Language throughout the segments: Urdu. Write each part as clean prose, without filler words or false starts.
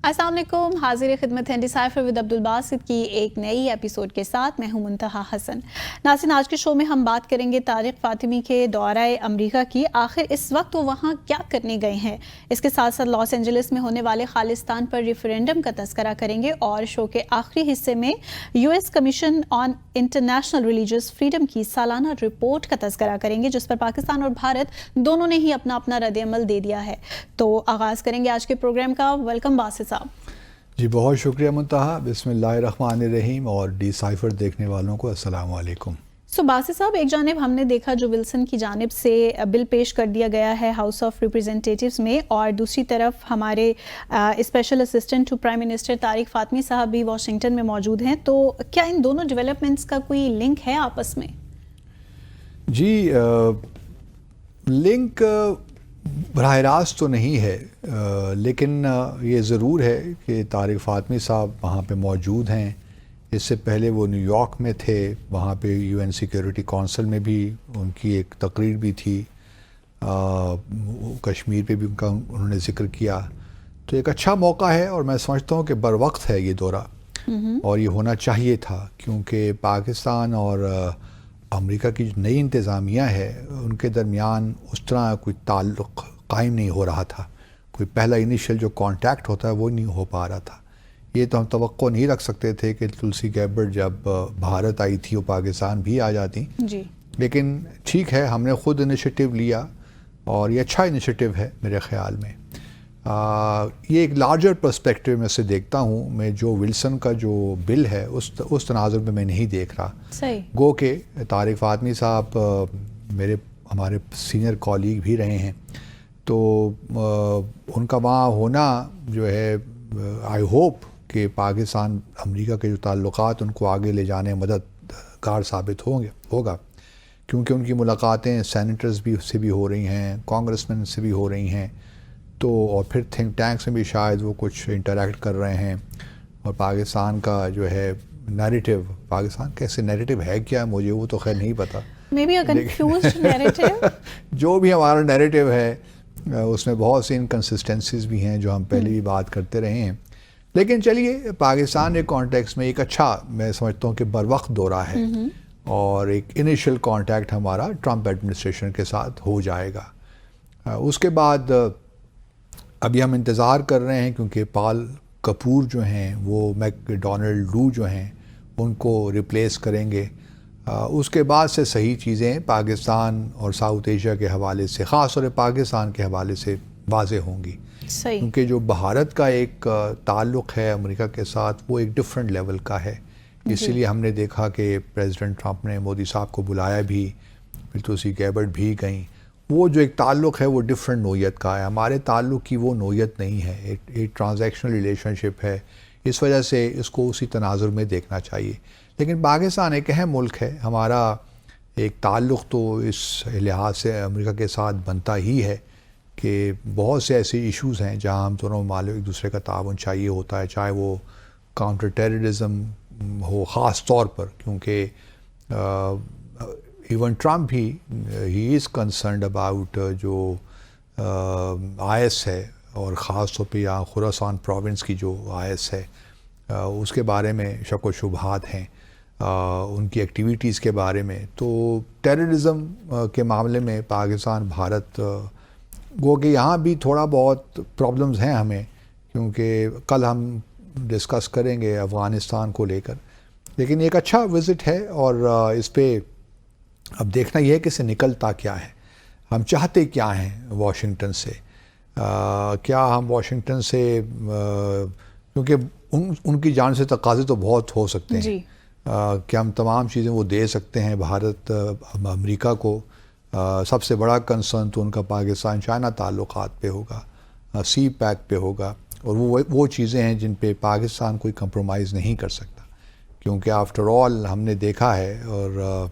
السلام علیکم، حاضر خدمت ہے ڈیسائفر ود عبدالباسط کی ایک نئی ایپیسوڈ کے ساتھ. میں ہوں منتہا حسن. ناظرین، آج کے شو میں ہم بات کریں گے طارق فاطمی کے دورہ امریکہ کی. آخر اس وقت وہ وہاں کیا کرنے گئے ہیں؟ اس کے ساتھ ساتھ لاس اینجلس میں ہونے والے خالصتان پر ریفرینڈم کا تذکرہ کریں گے، اور شو کے آخری حصے میں US commission on international religious freedom کی سالانہ رپورٹ کا تذکرہ کریں گے، جس پر پاکستان اور بھارت دونوں نے ہی اپنا رد عمل دے دیا ہے. تو آغاز کریں گے آج کے پروگرام کا. ویلکم باسط صاحب. جی بہت شکریہ منتہا. بسم اللہ الرحمن الرحیم، اور ڈی سائفر دیکھنے والوں کو السلام علیکم. باسط صاحب، ایک جانب ہم نے دیکھا جو ولسن کی جانب سے بل پیش کر دیا گیا ہے ہاؤس آف ریپرزینٹیٹیوز میں، اور دوسری طرف ہمارے special assistant to prime minister Tariq Fatemi Sahib بھی واشنگٹن میں موجود ہیں. تو کیا ان دونوں ڈیولپمنٹس کا کوئی لنک ہے آپس میں؟ جی لنک براہ راست تو نہیں ہے، لیکن یہ ضرور ہے کہ طارق فاطمی صاحب وہاں پہ موجود ہیں. اس سے پہلے وہ نیو یارک میں تھے، وہاں پہ UN سیکیورٹی کونسل میں بھی ان کی ایک تقریر بھی تھی. کشمیر پہ بھی انہوں نے ذکر کیا. تو ایک اچھا موقع ہے، اور میں سمجھتا ہوں کہ بر وقت ہے یہ دورہ، اور یہ ہونا چاہیے تھا، کیونکہ پاکستان اور امریکہ کی جو نئی انتظامیہ ہے ان کے درمیان اس طرح کوئی تعلق قائم نہیں ہو رہا تھا. کوئی پہلا انیشیل جو کانٹیکٹ ہوتا ہے وہ نہیں ہو پا رہا تھا. یہ تو ہم توقع نہیں رکھ سکتے تھے کہ تلسی گیبرٹ جب بھارت آئی تھی وہ پاکستان بھی آ جاتی. جی لیکن ٹھیک ہے، ہم نے خود انیشیٹو لیا، اور یہ اچھا انیشیٹو ہے میرے خیال میں. یہ ایک لارجر پرسپیکٹیو میں سے دیکھتا ہوں. میں جو ولسن کا جو بل ہے اس تناظر میں نہیں دیکھ رہا. صحیح. گو کہ طارق فاطمی صاحب ہمارے سینئر کالیگ بھی رہے ہیں، تو ان کا وہاں ہونا جو ہے، آئی ہوپ کہ پاکستان امریکہ کے جو تعلقات ان کو آگے لے جانے مددگار ثابت ہوگا، کیونکہ ان کی ملاقاتیں سینیٹرز بھی سے بھی ہو رہی ہیں، کانگریس مین سے بھی ہو رہی ہیں، تو اور پھر تھنک ٹینکس میں بھی شاید وہ کچھ انٹریکٹ کر رہے ہیں. اور پاکستان کا جو ہے نیریٹو، پاکستان کیسے نیریٹو ہے کیا، مجھے وہ تو خیر نہیں پتہ. جو بھی ہمارا نیریٹو ہے اس میں بہت سی انکنسسٹنسیز بھی ہیں جو ہم پہلے بھی بات کرتے رہے ہیں. لیکن چلیے، پاکستان کے کانٹیکس میں ایک اچھا، میں سمجھتا ہوں کہ بر وقت دورہ ہے، اور ایک انیشیل کانٹیکٹ ہمارا ٹرمپ ایڈمنسٹریشن کے ساتھ ہو جائے گا. اس کے بعد ابھی ہم انتظار کر رہے ہیں، کیونکہ پال کپور جو ہیں وہ میک ڈونلڈ لو جو ہیں ان کو ریپلیس کریں گے. اس کے بعد سے صحیح چیزیں پاکستان اور ساؤتھ ایشیا کے حوالے سے، خاص طور پاکستان کے حوالے سے واضح ہوں گی. صحیح. کیونکہ جو بھارت کا ایک تعلق ہے امریکہ کے ساتھ وہ ایک ڈفرینٹ لیول کا ہے. اسی لیے ہم نے دیکھا کہ پریزیڈنٹ ٹرمپ نے مودی صاحب کو بلایا بھی، پھر تلسی گیبرٹ بھی گئیں. وہ جو ایک تعلق ہے وہ ڈفرینٹ نوعیت کا ہے. ہمارے تعلق کی وہ نوعیت نہیں ہے، ایک ٹرانزیکشنل ریلیشن شپ ہے. اس وجہ سے اس کو اسی تناظر میں دیکھنا چاہیے. لیکن پاکستان ایک اہم ملک ہے. ہمارا ایک تعلق تو اس لحاظ سے امریکہ کے ساتھ بنتا ہی ہے کہ بہت سے ایسے ایشوز ہیں جہاں ہم دونوں ممالک ایک دوسرے کا تعاون چاہیے ہوتا ہے، چاہے وہ کاؤنٹر ٹیررزم ہو خاص طور پر، کیونکہ ایون ٹرمپ بھی ہی از کنسرنڈ اباؤٹ جو IS ہے، اور خاص طور پہ یہاں خراسان پروونس کی جو IS ہے اس کے بارے میں شک و شبہات ہیں، ان کی ایکٹیویٹیز کے بارے میں. تو ٹیررزم کے معاملے میں پاکستان بھارت گو کہ یہاں بھی تھوڑا بہت پرابلمز ہیں ہمیں، کیونکہ کل ہم ڈسکس کریں گے افغانستان کو لے کر. لیکن ایک اچھا وزٹ ہے، اور اس پہ اب دیکھنا یہ ہے کہ اسے نکلتا کیا ہے، ہم چاہتے کیا ہیں واشنگٹن سے. کیا ہم واشنگٹن سے، کیونکہ ان کی جانب سے تقاضے تو بہت ہو سکتے ہیں. جی. کہ ہم تمام چیزیں وہ دے سکتے ہیں بھارت امریکہ کو. سب سے بڑا کنسرن تو ان کا پاکستان چائنا تعلقات پہ ہوگا، سی پیک پہ ہوگا، اور وہ چیزیں ہیں جن پہ پاکستان کوئی کمپرومائز نہیں کر سکتا. کیونکہ آفٹر آل ہم نے دیکھا ہے، اور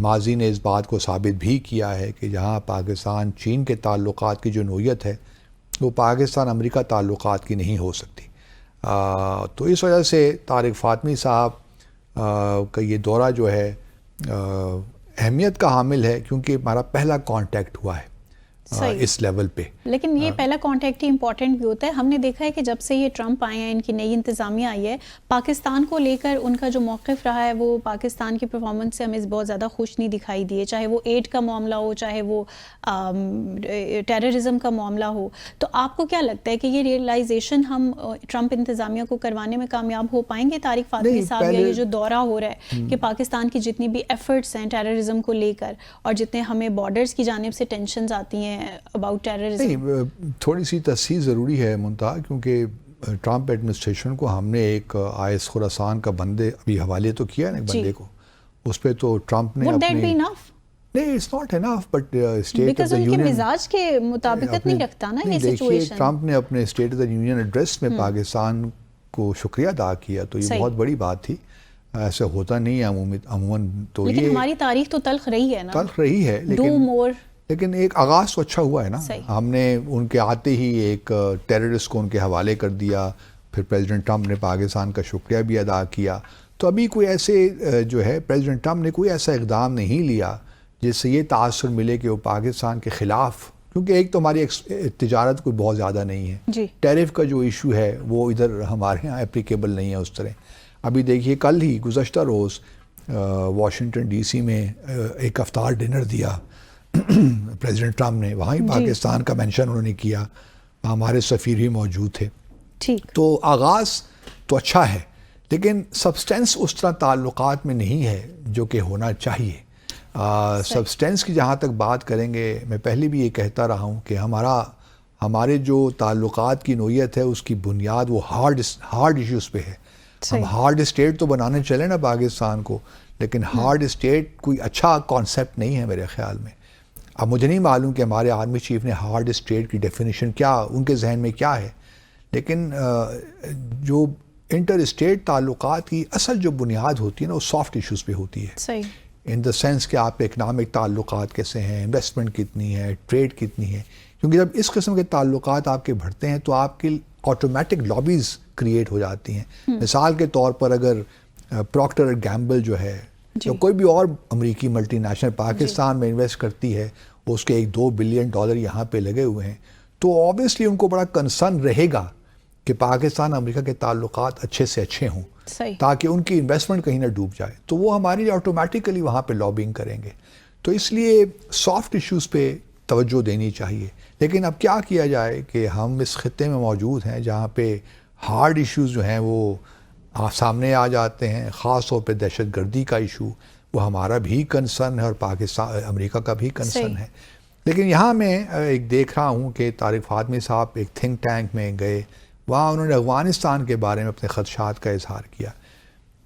ماضی نے اس بات کو ثابت بھی کیا ہے کہ جہاں پاکستان چین کے تعلقات کی جو نوعیت ہے وہ پاکستان امریکہ تعلقات کی نہیں ہو سکتی. تو اس وجہ سے طارق فاطمی صاحب کا یہ دورہ جو ہے اہمیت کا حامل ہے، کیونکہ ہمارا پہلا کانٹیکٹ ہوا ہے. اس لیول پہ. لیکن یہ پہلا کانٹیکٹ ہی امپورٹنٹ بھی ہوتا ہے. ہم نے دیکھا ہے کہ جب سے یہ ٹرمپ آئے ہیں, ان کی نئی انتظامیہ آئی ہے, پاکستان کو لے کر ان کا جو موقف رہا ہے وہ پاکستان کی پرفارمنس سے ہمیں بہت زیادہ خوش نہیں دکھائی دی ہے, چاہے وہ ایڈ کا معاملہ ہو, چاہے وہ ٹیررزم کا معاملہ ہو. تو آپ کو کیا لگتا ہے کہ یہ ریئلائزیشن ہم ٹرمپ انتظامیہ کو کروانے میں کامیاب ہو پائیں گے طارق فاطمی صاحب, یا یہ جو دورہ ہو رہا ہے کہ پاکستان کی جتنی بھی ایفرٹس ہیں ٹیررزم کو لے کر, اور جتنے ہمیں بارڈرز کی جانب سے ٹینشنز آتی ہیں اباؤٹ ٹیررزم؟ نہیں, تھوڑی سی تصحیح ضروری ہے منتہا, کیونکہ ٹرمپ ایڈمنسٹریشن کو ہم نے ایک آئس خراسان کا بندے ابھی حوالے تو کیا نا, ایک بندے کو, اس پہ تو ٹرمپ نے اپنی نہیں, it's not enough, but state of the union مزاج کے مطابقت نہیں رکھتا نا یہ سچویشن. ٹرمپ نے اپنے state of the union address میں پاکستان کو شکریہ ادا کیا, تو یہ بہت بڑی بات تھی. ایسے ہوتا نہیں ہے عموماً. تو لیکن یہ ہماری تاریخ تو تلخ رہی ہے نا, تلخ رہی ہے, لیکن ایک آغاز تو اچھا ہوا ہے نا. ہم نے ان کے آتے ہی ایک ٹیررسٹ کو ان کے حوالے کر دیا, پھر پریزیڈنٹ ٹرمپ نے پاکستان کا شکریہ بھی ادا کیا. تو ابھی کوئی ایسے جو ہے پریزیڈنٹ ٹرمپ نے کوئی ایسا اقدام نہیں لیا جس سے یہ تاثر ملے کہ وہ پاکستان کے خلاف, کیونکہ ایک تو ہماری تجارت کوئی بہت زیادہ نہیں ہے, ٹیرف کا جو ایشو ہے وہ ادھر ہمارے یہاں اپلیکیبل نہیں ہے اس طرح. ابھی دیکھیے کل ہی گزشتہ روز واشنگٹن ڈی سی میں ایک افطار ڈنر دیا پریزیڈنٹ ٹرمپ نے, وہاں ہی پاکستان کا مینشن انہوں نے کیا, ہمارے سفیر بھی موجود تھے. تو آغاز تو اچھا ہے, لیکن سبسٹینس اس طرح تعلقات میں نہیں ہے جو کہ ہونا چاہیے. سبسٹینس کی جہاں تک بات کریں گے, میں پہلے بھی یہ کہتا رہا ہوں کہ ہمارے جو تعلقات کی نوعیت ہے اس کی بنیاد وہ ہارڈ ایشوز پہ ہے. ہم ہارڈ اسٹیٹ تو بنانے چلے نا پاکستان کو, لیکن ہارڈ اسٹیٹ کوئی اچھا کانسیپٹ نہیں ہے میرے خیال میں. اب مجھے نہیں معلوم کہ ہمارے آرمی چیف نے ہارڈ اسٹیٹ کی ڈیفینیشن کیا ان کے ذہن میں کیا ہے, لیکن جو انٹر اسٹیٹ تعلقات کی اصل جو بنیاد ہوتی ہے نا وہ سافٹ ایشوز پہ ہوتی ہے. ان دا سینس کہ آپ اکنامک تعلقات کیسے ہیں, انویسٹمنٹ کتنی ہے, ٹریڈ کتنی ہے. کیونکہ جب اس قسم کے تعلقات آپ کے بڑھتے ہیں تو آپ کی آٹومیٹک لابیز کریٹ ہو جاتی ہیں. مثال کے طور پر اگر پروکٹر اینڈ گیمبل جو ہے یا کوئی بھی اور امریکی ملٹی نیشنل پاکستان میں انویسٹ کرتی ہے, اس کے $1-2 بلین یہاں پہ لگے ہوئے ہیں, تو آبویسلی ان کو بڑا کنسرن رہے گا کہ پاکستان امریکہ کے تعلقات اچھے سے اچھے ہوں, تاکہ ان کی انویسٹمنٹ کہیں نہ ڈوب جائے. تو وہ ہمارے لیے آٹومیٹیکلی وہاں پہ لابنگ کریں گے. تو اس لیے سافٹ ایشوز پہ توجہ دینی چاہیے. لیکن اب کیا کیا جائے کہ ہم اس خطے میں موجود ہیں جہاں پہ ہارڈ ایشوز جو ہیں وہ سامنے آ جاتے ہیں. خاص طور پہ دہشت گردی کا ایشو وہ ہمارا بھی کنسرن ہے اور پاکستان امریکہ کا بھی کنسرن ہے. لیکن یہاں میں ایک دیکھ رہا ہوں کہ طارق فاطمی صاحب ایک تھنک ٹینک میں گئے, وہاں انہوں نے افغانستان کے بارے میں اپنے خدشات کا اظہار کیا.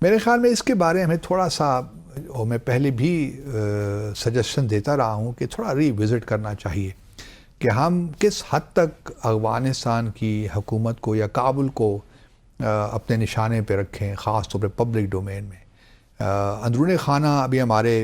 میرے خیال میں اس کے بارے میں ہمیں تھوڑا سا, اور میں پہلے بھی سجیشن دیتا رہا ہوں کہ تھوڑا ری وزٹ کرنا چاہیے کہ ہم کس حد تک افغانستان کی حکومت کو یا کابل کو اپنے نشانے پہ رکھیں, خاص طور پہ پبلک ڈومین میں. اندرون خانہ ابھی ہمارے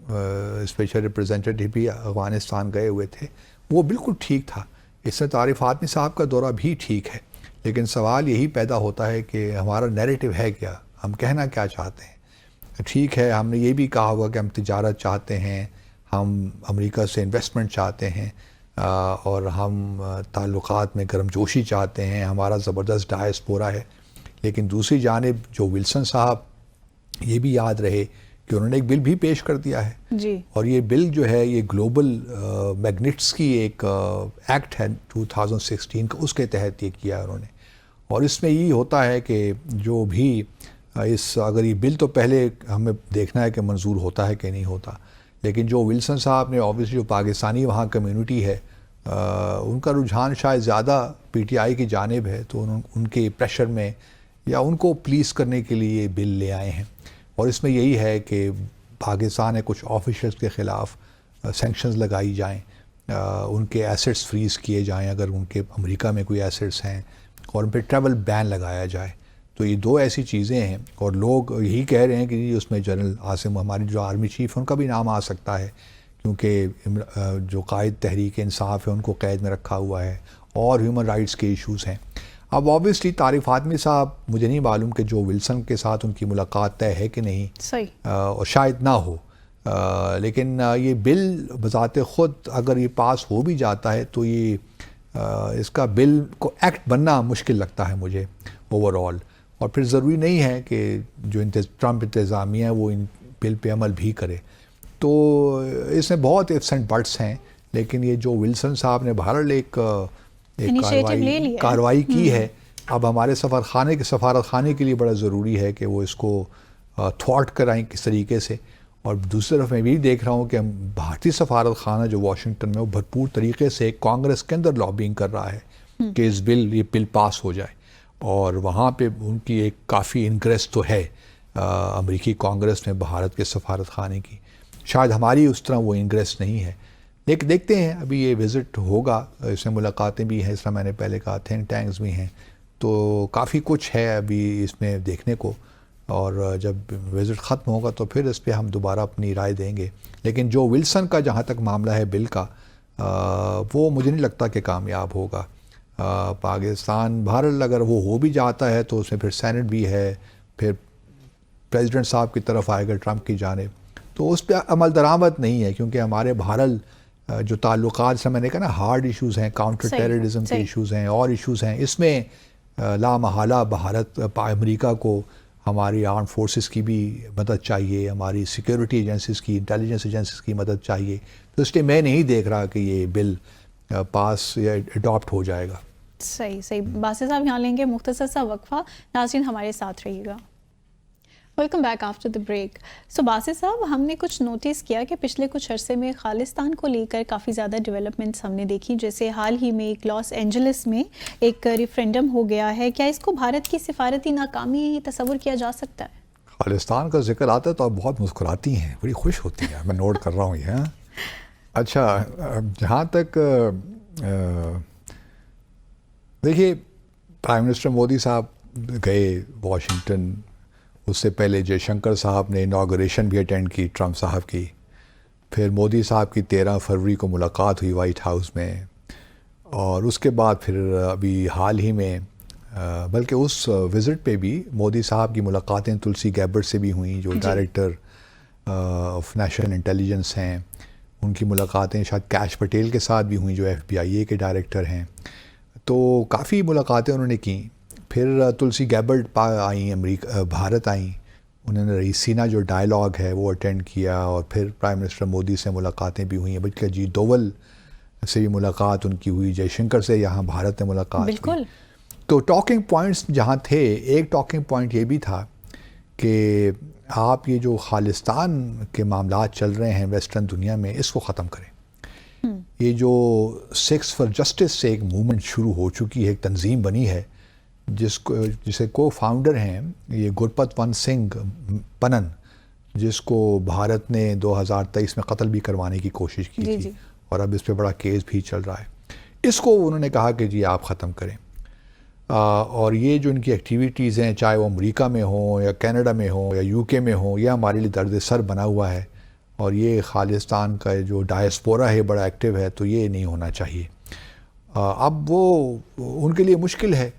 اسپیشل ریپرزینٹیٹیو بھی افغانستان گئے ہوئے تھے, وہ بالکل ٹھیک تھا. اس میں طارق فاطمی صاحب کا دورہ بھی ٹھیک ہے, لیکن سوال یہی پیدا ہوتا ہے کہ ہمارا نیریٹو ہے کیا, ہم کہنا کیا چاہتے ہیں. ٹھیک ہے, ہم نے یہ بھی کہا ہوا کہ ہم تجارت چاہتے ہیں, ہم امریکہ سے انویسٹمنٹ چاہتے ہیں, اور ہم تعلقات میں گرم جوشی چاہتے ہیں, ہمارا زبردست ڈائسپورا ہے. لیکن دوسری جانب جو ولسن صاحب, یہ بھی یاد رہے کہ انہوں نے ایک بل بھی پیش کر دیا ہے, اور یہ بل جو ہے یہ گلوبل میگنٹس کی ایک ایکٹ ہے 2016 کا, اس کے تحت یہ کیا ہے انہوں نے. اور اس میں یہ ہوتا ہے کہ جو بھی اگر یہ بل تو پہلے ہمیں دیکھنا ہے کہ منظور ہوتا ہے کہ نہیں ہوتا, لیکن جو ولسن صاحب نے آبویسلی جو پاکستانی وہاں کمیونٹی ہے ان کا رجحان شاید زیادہ پی ٹی آئی کی جانب ہے, تو ان کے پریشر میں یا ان کو پلیز کرنے کے لیے یہ بل لے آئے ہیں. اور اس میں یہی ہے کہ پاکستان ہے کچھ آفیشلز کے خلاف سینکشنز لگائی جائیں, ان کے ایسٹس فریز کیے جائیں اگر ان کے امریکہ میں کوئی ایسٹس ہیں, اور ان پہ ٹریول بین لگایا جائے. تو یہ دو ایسی چیزیں ہیں, اور لوگ یہی کہہ رہے ہیں کہ اس میں جنرل عاصم, ہماری جو آرمی چیف ہیں, ان کا بھی نام آ سکتا ہے, کیونکہ جو قائد تحریک انصاف ہے ان کو قید میں رکھا ہوا ہے, اور ہیومن رائٹس کے ایشوز ہیں. اب آبویسلی طارق فاطمی صاحب, مجھے نہیں معلوم کہ جو ولسن کے ساتھ ان کی ملاقات طے ہے کہ نہیں, اور شاید نہ ہو, لیکن یہ بل بذات خود اگر یہ پاس ہو بھی جاتا ہے تو یہ اس کا بل کو ایکٹ بننا مشکل لگتا ہے مجھے اوور آل، اور پھر ضروری نہیں ہے کہ جو ٹرمپ انتظامیہ ہے وہ ان بل پہ عمل بھی کرے. تو اس میں بہت ifs اینڈ بٹس ہیں، لیکن یہ جو ولسن صاحب نے بہرحال ایک کارروائی کی ہے. اب ہمارے سفارت خانے کے لیے بڑا ضروری ہے کہ وہ اس کو تھواٹ کرائیں کس طریقے سے. اور دوسری طرف میں بھی دیکھ رہا ہوں کہ بھارتی سفارت خانہ جو واشنگٹن میں وہ بھرپور طریقے سے کانگریس کے اندر لابنگ کر رہا ہے کہ یہ بل پاس ہو جائے، اور وہاں پہ ان کی ایک کافی انکریس تو ہے امریکی کانگریس میں بھارت کے سفارت خانے کی. شاید ہماری اس طرح وہ انکریس نہیں ہے، لیکن دیکھتے ہیں. ابھی یہ وزٹ ہوگا، اس میں ملاقاتیں بھی ہیں، اس طرح میں نے پہلے کہا تھنک ٹینکس بھی ہیں، تو کافی کچھ ہے ابھی اس میں دیکھنے کو. اور جب وزٹ ختم ہوگا تو پھر اس پہ ہم دوبارہ اپنی رائے دیں گے. لیکن جو ولسن کا جہاں تک معاملہ ہے بل کا، وہ مجھے نہیں لگتا کہ کامیاب ہوگا. پاکستان بہرحال اگر وہ ہو بھی جاتا ہے تو اس میں پھر سینٹ بھی ہے، پھر پریزیڈنٹ صاحب کی طرف آئے گا ٹرمپ کی جانب، تو اس پہ عمل درآمد نہیں ہے. کیونکہ ہمارے بہرحال جو تعلقات سے میں نے کہا نا ہارڈ ایشوز ہیں، کاؤنٹر ٹیررزم کے ایشوز ہیں اور ایشوز ہیں، اس میں لا محالہ امریکہ کو ہماری آرم فورسز کی بھی مدد چاہیے، ہماری سیکیورٹی ایجنسیز کی، انٹیلیجنس ایجنسیز کی مدد چاہیے. تو اس لیے میں نہیں دیکھ رہا کہ یہ بل پاس یا اڈاپٹ ہو جائے گا. صحیح. باسط صاحب یہاں لیں گے مختصر سا وقفہ. ناظرین ہمارے ساتھ رہیے گا. Welcome back after the break. So Basit Sahib, ہم نے کچھ نوٹس کیا کہ پچھلے کچھ عرصے میں خالصتان کو لے کر کافی زیادہ ڈیولپمنٹس ہم نے دیکھی. جیسے حال ہی میں ایک لاس اینجلس میں ایک ریفرینڈم ہو گیا ہے. کیا اس کو بھارت کی سفارتی ناکامی تصور کیا جا سکتا ہے؟ خالصتان کا ذکر آتا ہے تو آپ بہت مسکراتی ہیں، بڑی خوش ہوتی ہیں. میں نوٹ کر رہا ہوں یہ. اچھا، جہاں تک دیکھیے، پرائم منسٹر مودی صاحب گئے واشنگٹن، اس سے پہلے جے شنکر صاحب نے اناگوریشن بھی اٹینڈ کی ٹرمپ صاحب کی. پھر مودی صاحب کی 13 فروری کو ملاقات ہوئی وائٹ ہاؤس میں، اور اس کے بعد پھر ابھی حال ہی میں بلکہ اس وزٹ پہ بھی مودی صاحب کی ملاقاتیں تلسی گیبرٹ سے بھی ہوئیں، جو ڈائریکٹر آف نیشنل انٹیلیجنس ہیں. ان کی ملاقاتیں شاید کیش پٹیل کے ساتھ بھی ہوئیں جو FBI کے ڈائریکٹر ہیں. تو کافی ملاقاتیں انہوں نے کیں. پھر تلسی گیبرٹ آئیں، بھارت آئیں، انہوں نے رئیسینہ جو ڈائلاگ ہے وہ اٹینڈ کیا. اور پھر پرائم منسٹر مودی سے ملاقاتیں بھی ہوئیں، بلکہ اجیت دوول سے بھی ملاقات ان کی ہوئی، جے شنکر سے یہاں بھارت میں ملاقات بالکل. تو ٹاکنگ پوائنٹس جہاں تھے، ایک ٹاکنگ پوائنٹ یہ بھی تھا کہ آپ یہ جو خالصتان کے معاملات چل رہے ہیں ویسٹرن دنیا میں، اس کو ختم کریں. یہ جو سکس فار جسٹس سے ایک موومنٹ شروع ہو چکی ہے، ایک تنظیم بنی ہے جسے کو فاؤنڈر ہیں یہ گرپت ون سنگھ پنن، جس کو بھارت نے 2023 میں قتل بھی کروانے کی کوشش کی تھی. اور اب اس پہ بڑا کیس بھی چل رہا ہے. اس کو انہوں نے کہا کہ جی آپ ختم کریں. اور یہ جو ان کی ایکٹیویٹیز ہیں، چاہے وہ امریکہ میں ہوں یا کینیڈا میں ہوں یا UK میں ہوں، یہ ہمارے لیے درد سر بنا ہوا ہے. اور یہ خالصتان کا جو ڈائسپورا ہے بڑا ایکٹیو ہے، تو یہ نہیں ہونا چاہیے. اب وہ ان کے لیے مشکل ہے،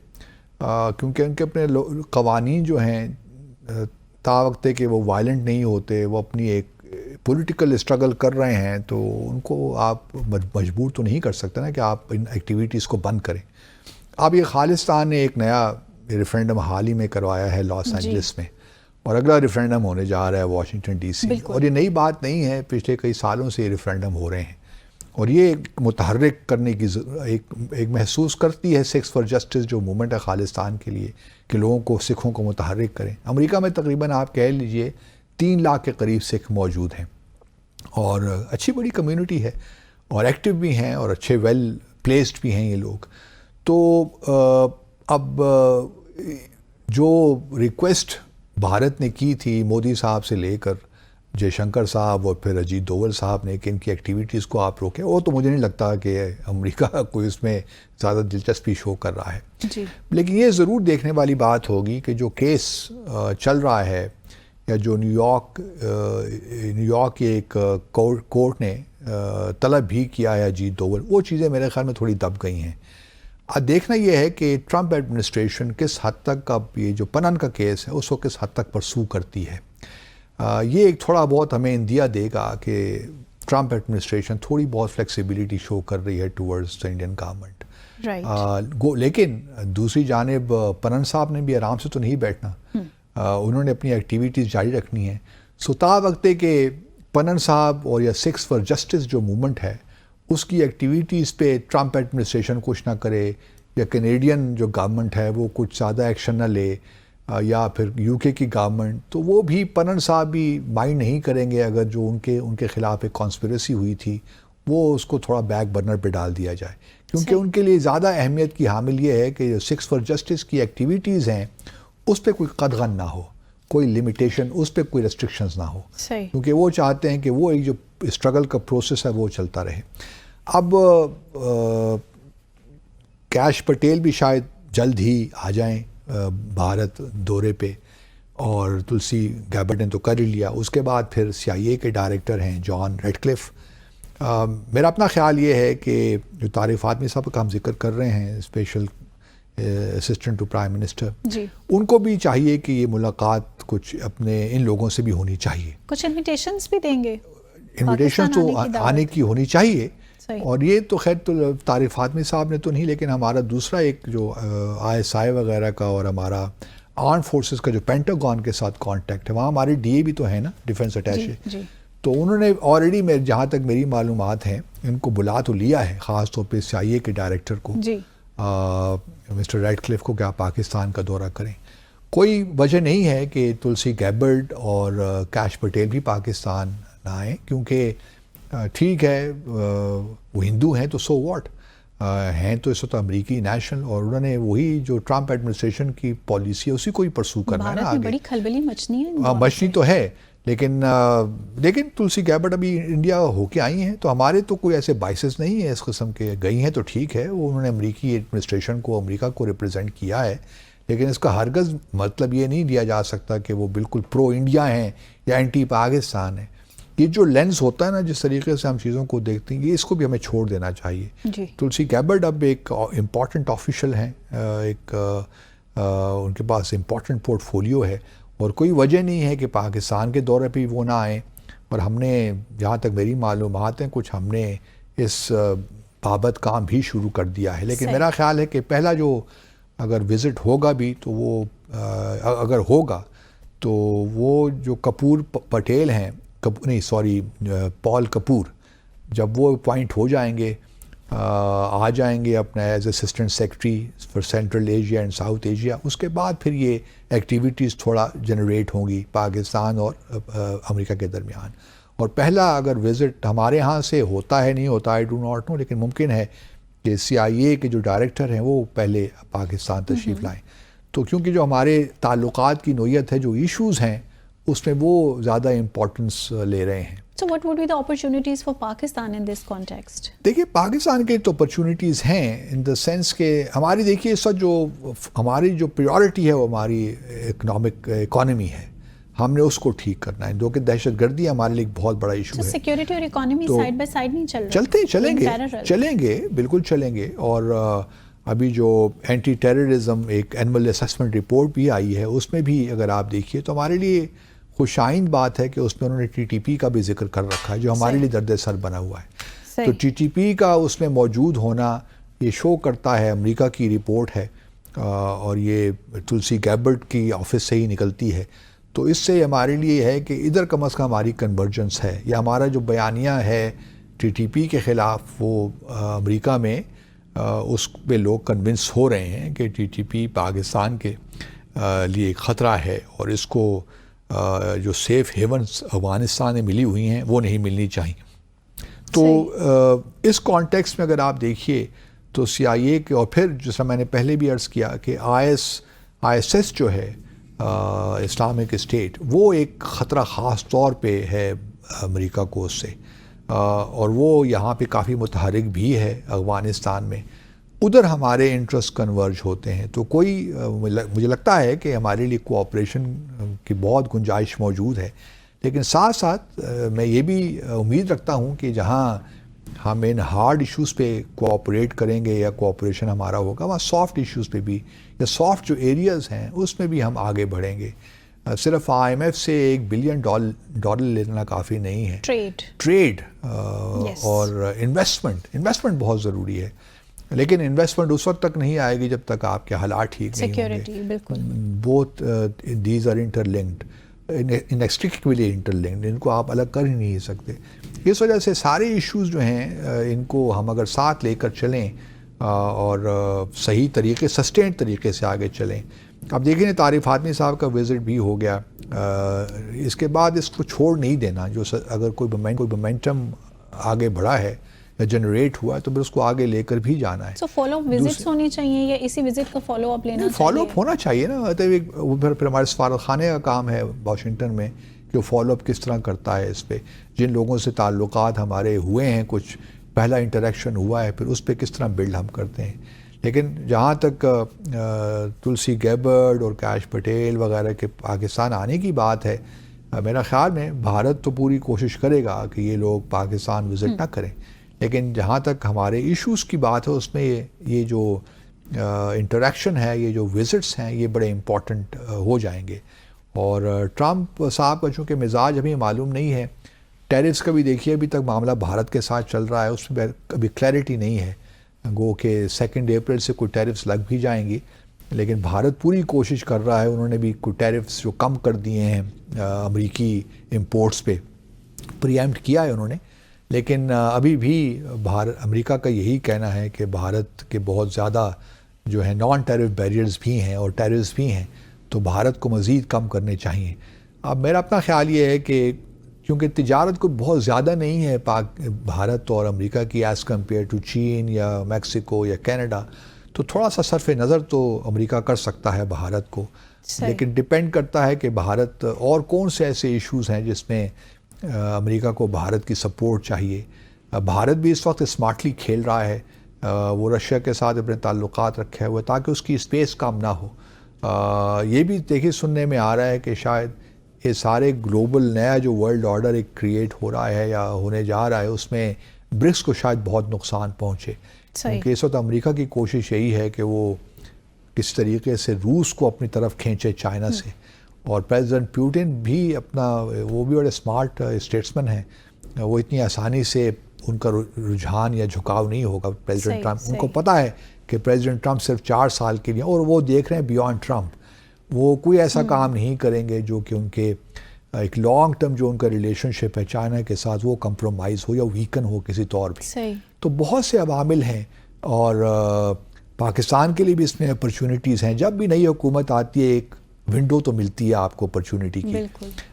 کیونکہ ان کے اپنے قوانین جو ہیں تا وقت کہ وہ وائلنٹ نہیں ہوتے، وہ اپنی ایک پولیٹیکل اسٹرگل کر رہے ہیں، تو ان کو آپ مجبور تو نہیں کر سکتے نا کہ آپ ان ایکٹیویٹیز کو بند کریں. اب یہ خالصتان نے ایک نیا ریفرینڈم حال ہی میں کروایا ہے لاس اینجلس میں، اور اگلا ریفرینڈم ہونے جا رہا ہے واشنگٹن DC. اور یہ نئی بات نہیں ہے، پچھلے کئی سالوں سے یہ ریفرینڈم ہو رہے ہیں. اور یہ متحرک کرنے کی ایک محسوس کرتی ہے سکس فار جسٹس جو موومنٹ ہے خالصتان کے لیے، کہ لوگوں کو، سکھوں کو متحرک کریں. امریکہ میں تقریباً آپ کہہ لیجئے 3 لاکھ کے قریب سکھ موجود ہیں، اور اچھی بڑی کمیونٹی ہے، اور ایکٹیو بھی ہیں، اور اچھے ویل پلیسڈ بھی ہیں یہ لوگ. تو اب جو ریکویسٹ بھارت نے کی تھی مودی صاحب سے لے کر جے شنکر صاحب اور پھر اجیت دوول صاحب نے کہ ان کی ایکٹیویٹیز کو آپ روکیں، وہ تو مجھے نہیں لگتا کہ امریکہ کوئی اس میں زیادہ دلچسپی شو کر رہا ہے. لیکن یہ ضرور دیکھنے والی بات ہوگی کہ جو کیس چل رہا ہے، یا جو نیو یارک کی ایک کورٹ نے طلب بھی کیا ہے اجیت دوول، وہ چیزیں میرے خیال میں تھوڑی دب گئی ہیں. اب دیکھنا یہ ہے کہ ٹرمپ ایڈمنسٹریشن کس حد تک اب یہ جو پنن کا کیس ہے اس کو کس حد تک پرسو کرتی ہے. یہ ایک تھوڑا بہت ہمیں اندیا دے گا کہ ٹرمپ ایڈمنسٹریشن تھوڑی بہت فلیکسیبلٹی شو کر رہی ہے ٹورڈز دا انڈین گورنمنٹ. لیکن دوسری جانب پنن صاحب نے بھی آرام سے تو نہیں بیٹھنا, انہوں نے اپنی ایکٹیویٹیز جاری رکھنی ہیں. سو تا وقت ہے کہ پنن صاحب اور یا سکس فار جسٹس جو موومنٹ ہے اس کی ایکٹیویٹیز پہ ٹرمپ ایڈمنسٹریشن کچھ نہ کرے, یا کینیڈین جو گورنمنٹ ہے وہ کچھ زیادہ ایکشن نہ لے, یا پھر یو کے کی گورنمنٹ, تو وہ بھی پنن صاحب بھی مائنڈ نہیں کریں گے اگر جو ان کے خلاف ایک کانسپریسی ہوئی تھی وہ اس کو تھوڑا بیک برنر پہ ڈال دیا جائے, کیونکہ ان کے لیے زیادہ اہمیت کی حامل یہ ہے کہ سکس فار جسٹس کی ایکٹیویٹیز ہیں اس پہ کوئی قدغن نہ ہو, کوئی لمیٹیشن, اس پہ کوئی ریسٹرکشنز نہ ہو, کیونکہ وہ چاہتے ہیں کہ وہ ایک جو اسٹرگل کا پروسیس ہے وہ چلتا رہے. اب کیش پٹیل بھی شاید جلد ہی آ جائیں بھارت دورے پہ, اور تلسی گیبرڈ نے تو کر ہی لیا. اس کے بعد پھر CIA کے ڈائریکٹر ہیں جان ریڈ کلف. میرا اپنا خیال یہ ہے کہ جو طارق فاطمی صاحب کا ہم ذکر کر رہے ہیں special assistant to prime minister, ان کو بھی چاہیے کہ یہ ملاقات کچھ اپنے ان لوگوں سے بھی ہونی چاہیے. کچھ انویٹیشنز بھی دیں گے, انویٹیشن تو آنے کی ہونی چاہیے. اور یہ تو خیر تو طارق فاطمی صاحب نے تو نہیں, لیکن ہمارا دوسرا ایک جو ISI وغیرہ کا اور ہمارا آرم فورسز کا جو پینٹاگون کے ساتھ کانٹیکٹ ہے, وہاں ہمارے DA بھی تو ہیں نا, ڈیفینس اٹیچے, تو انہوں نے آلریڈی جہاں تک میری معلومات ہیں ان کو بلا تو لیا ہے, خاص طور پہ CIA کے ڈائریکٹر کو, مسٹر ریڈ کلف کو, کہ آپ پاکستان کا دورہ کریں. کوئی وجہ نہیں ہے کہ تلسی گیبرڈ اور کیش پٹیل بھی پاکستان نہ آئیں, کیونکہ ٹھیک ہے وہ ہندو ہیں تو سو واٹ, ہیں تو اس وقت امریکی نیشنل, اور انہوں نے وہی جو ٹرمپ ایڈمنسٹریشن کی پالیسی ہے اسی کو ہی پرسو کرنا ہے نا. آگے بڑی کھلبلی مچنی تو ہے, لیکن تلسی گیبرڈ ابھی انڈیا ہو کے آئی ہیں, تو ہمارے تو کوئی ایسے بائسز نہیں ہیں اس قسم کے. گئی ہیں تو ٹھیک ہے, وہ انہوں نے امریکی ایڈمنسٹریشن کو, امریکا کو ریپرزینٹ کیا ہے, لیکن اس کا ہرگز مطلب یہ نہیں دیا جا سکتا کہ وہ بالکل پرو انڈیا ہیں یا اینٹی پاکستان ہیں. یہ جو لینس ہوتا ہے نا, جس طریقے سے ہم چیزوں کو دیکھتے ہیں, یہ اس کو بھی ہمیں چھوڑ دینا چاہیے. تلسی گیبرڈ اب ایک امپورٹنٹ آفیشل ہیں, ایک ان کے پاس امپورٹنٹ پورٹ فولیو ہے, اور کوئی وجہ نہیں ہے کہ پاکستان کے دورے پہ وہ نہ آئیں. اور ہم نے جہاں تک میری معلومات ہیں کچھ ہم نے اس بابت کام بھی شروع کر دیا ہے, لیکن میرا خیال ہے کہ پہلا جو اگر وزٹ ہوگا بھی تو وہ اگر ہوگا تو وہ جو کپور پٹیل ہیں, پال کپور, جب وہ اپوائنٹ ہو جائیں گے, آ جائیں گے اپنا as assistant secretary for central Asia and South Asia, اس کے بعد پھر یہ ایکٹیویٹیز تھوڑا جنریٹ ہوں گی پاکستان اور امریکہ کے درمیان. اور پہلا اگر وزٹ ہمارے ہاں سے ہوتا ہے, نہیں ہوتا آئی ڈو ناٹ نو, لیکن ممکن ہے کہ CIA کے جو ڈائریکٹر ہیں وہ پہلے پاکستان تشریف لائیں. تو کیونکہ جو ہمارے تعلقات کی نوعیت ہے, جو ایشوز ہیں اس میں وہ زیادہ امپورٹنس لے رہے ہیں. So what would be the opportunities for Pakistan in this context? دیکھیے پاکستان کے تو اپرچونیٹیز ہیں ان دا سینس کہ ہماری دیکھیے اس وقت جو ہماری جو پریورٹی ہے وہ ہماری اکانومی ہے, ہم نے اس کو ٹھیک کرنا ہے, جو کہ دہشت گردی ہمارے لیے ایک بہت بڑا ایشو ہے. سیکیورٹی اور اکانومی سائڈ بائی سائڈ نہیں چل رہے, چلیں گے بالکل چلیں گے. اور ابھی جو اینٹی ٹیررزم ایک اینول اسسمنٹ رپورٹ بھی آئی ہے, اس میں بھی اگر آپ دیکھیے تو ہمارے لیے خوش آئند بات ہے کہ اس میں انہوں نے TTP کا بھی ذکر کر رکھا ہے, جو ہمارے لیے درد سر بنا ہوا ہے. تو TTP کا اس میں موجود ہونا یہ شو کرتا ہے, امریکہ کی رپورٹ ہے اور یہ تلسی گیبرڈ کی آفس سے ہی نکلتی ہے. تو اس سے ہمارے لیے ہے کہ ادھر کم از کم ہماری کنورجنس ہے, یا ہمارا جو بیانیہ ہے TTP کے خلاف وہ امریکہ میں اس پہ لوگ کنونس ہو رہے ہیں کہ TTP پاکستان کے لیے ایک خطرہ ہے, اور اس کو جو سیف ہیونس افغانستان میں ملی ہوئی ہیں وہ نہیں ملنی چاہیے. تو اس کانٹیکس میں اگر آپ دیکھیے تو CIA کے, اور پھر جیسا میں نے پہلے بھی عرض کیا کہ ISS جو ہے اسلامک اسٹیٹ, وہ ایک خطرہ خاص طور پہ ہے امریکہ کو اس سے, اور وہ یہاں پہ کافی متحرک بھی ہے افغانستان میں. ادھر ہمارے انٹرسٹ کنورج ہوتے ہیں, تو کوئی مجھے لگتا ہے کہ ہمارے لیے کوآپریشن کی بہت گنجائش موجود ہے. لیکن ساتھ ساتھ میں یہ بھی امید رکھتا ہوں کہ جہاں ہم ان ہارڈ ایشوز پہ کوآپریٹ کریں گے یا کوآپریشن ہمارا ہوگا, وہاں سافٹ ایشوز پہ بھی یا سافٹ جو ایریاز ہیں اس میں بھی ہم آگے بڑھیں گے. صرف IMF سے $1 بلین لینا کافی نہیں ہے. ٹریڈ اور انویسٹمنٹ بہت ضروری ہے, لیکن انویسٹمنٹ اس وقت تک نہیں آئے گی جب تک آپ کے حالات ٹھیک نہیں ہوں گے. بالکل, both these are interlinked, inextricably interlinked, ان کو آپ الگ کر ہی نہیں سکتے. اس وجہ سے سارے ایشوز جو ہیں ان کو ہم اگر ساتھ لے کر چلیں اور صحیح طریقے سسٹینڈ طریقے سے آگے چلیں. اب دیکھیں طارق فاطمی صاحب کا وزٹ بھی ہو گیا, اس کے بعد اس کو چھوڑ نہیں دینا. جو اگر کوئی مومنٹم آگے بڑھا ہے یا جنریٹ ہوا ہے تو پھر اس کو آگے لے کر بھی جانا ہے. سو فالو اپ وزٹس ہونی چاہیے یا اسی وزٹ کا فالو اپ لینا چاہیے؟ فالو اپ ہونا چاہیے نا. پھر ہمارے سفارت خانے کا کام ہے واشنگٹن میں کہ وہ فالو اپ کس طرح کرتا ہے اس پہ. جن لوگوں سے تعلقات ہمارے ہوئے ہیں, کچھ پہلا انٹریکشن ہوا ہے, پھر اس پہ کس طرح بلڈ ہم کرتے ہیں. لیکن جہاں تک تلسی گیبرڈ اور کیش پٹیل وغیرہ کے پاکستان آنے کی بات ہے, میرا خیال میں بھارت تو پوری کوشش کرے گا کہ یہ لوگ پاکستان وزٹ نہ کریں. لیکن جہاں تک ہمارے ایشوز کی بات ہے اس میں یہ جو انٹریکشن ہے, یہ جو وزٹس ہیں, یہ بڑے امپورٹنٹ ہو جائیں گے. اور ٹرمپ صاحب کا چونکہ مزاج ابھی معلوم نہیں ہے, ٹیرفس کا بھی دیکھیے ابھی تک معاملہ بھارت کے ساتھ چل رہا ہے, اس میں ابھی کلیئرٹی نہیں ہے. گو کہ 2 اپریل سے کوئی ٹیرفس لگ بھی جائیں گی, لیکن بھارت پوری کوشش کر رہا ہے. انہوں نے بھی کوئی ٹیرفس جو کم کر دیے ہیں امریکی امپورٹس پہ, پری ایمپٹ کیا ہے انہوں نے. لیکن ابھی بھی امریکہ کا یہی کہنا ہے کہ بھارت کے بہت زیادہ جو ہے نان ٹیرف بیریئرز بھی ہیں اور ٹیرفس بھی ہیں, تو بھارت کو مزید کم کرنے چاہیے. اب میرا اپنا خیال یہ ہے کہ کیونکہ تجارت کو بہت زیادہ نہیں ہے بھارت اور امریکہ کی ایز کمپیئر ٹو چین یا میکسیکو یا کینیڈا, تو تھوڑا سا صرف نظر تو امریکہ کر سکتا ہے بھارت کو. لیکن ڈپینڈ کرتا ہے کہ بھارت اور کون سے ایسے ایشوز ہیں جس میں امریکہ کو بھارت کی سپورٹ چاہیے. بھارت بھی اس وقت اسمارٹلی کھیل رہا ہے, وہ رشیا کے ساتھ اپنے تعلقات رکھے ہوئے تاکہ اس کی اسپیس کم نہ ہو. یہ بھی دیکھیے سننے میں آ رہا ہے کہ شاید یہ سارے گلوبل نیا جو ورلڈ آرڈر ایک کریٹ ہو رہا ہے یا ہونے جا رہا ہے, اس میں برکس کو شاید بہت نقصان پہنچے. کیونکہ اس وقت امریکہ کی کوشش یہی ہے کہ وہ کس طریقے سے روس کو اپنی طرف کھینچے چائنا سے. اور پریزیڈنٹ پیوٹن بھی اپنا, وہ بھی بڑے اسمارٹ اسٹیٹسمین ہیں, وہ اتنی آسانی سے ان کا رجحان یا جھکاؤ نہیں ہوگا. پریزیڈنٹ ٹرمپ, ان کو پتہ ہے کہ پریزیڈنٹ ٹرمپ صرف 4 سال کے لیے, اور وہ دیکھ رہے ہیں بیانڈ ٹرمپ, وہ کوئی ایسا کام نہیں کریں گے جو کہ ان کے ایک لانگ ٹرم جو ان کا ریلیشن شپ ہے چائنا کے ساتھ وہ کمپرومائز ہو یا ویکن ہو کسی طور بھی. تو بہت سے عوامل ہیں, اور پاکستان کے لیے بھی اس میں اپرچونیٹیز ہیں. جب بھی نئی حکومت آتی ہے ایک ونڈو تو ملتی ہے آپ کو اپرچونیٹی کی.